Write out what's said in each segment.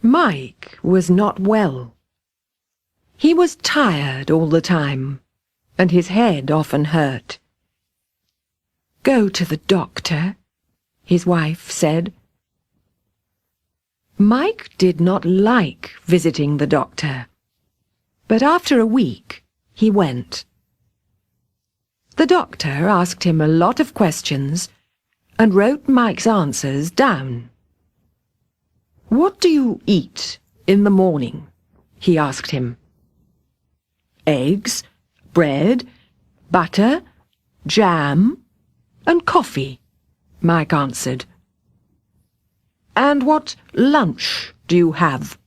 Mike was not well. He was tired all the time, and his head often hurt. "Go to the doctor," his wife said. Mike did not like visiting the doctor, but after a week he went. The doctor asked him a lot of questions and wrote Mike's answers down. "What do you eat in the morning?" he asked him. "Eggs, bread, butter, jam, and coffee," Mike answered. "And what lunch do you have?"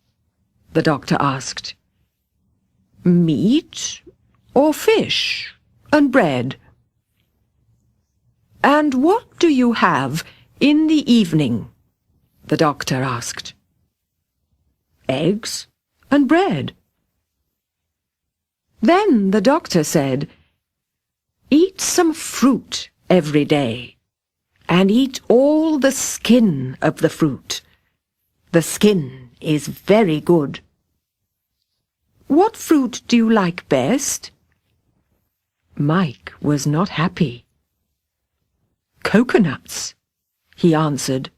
the doctor asked. "Meat or fish and bread." "And what do you have in the evening?" the doctor asked. "Eggs and bread." Then the doctor said, "Eat some fruit every day, and eat all the skin of the fruit. The skin is very good." "What fruit do you like best?" Mike was not happy. "Coconuts," he answered.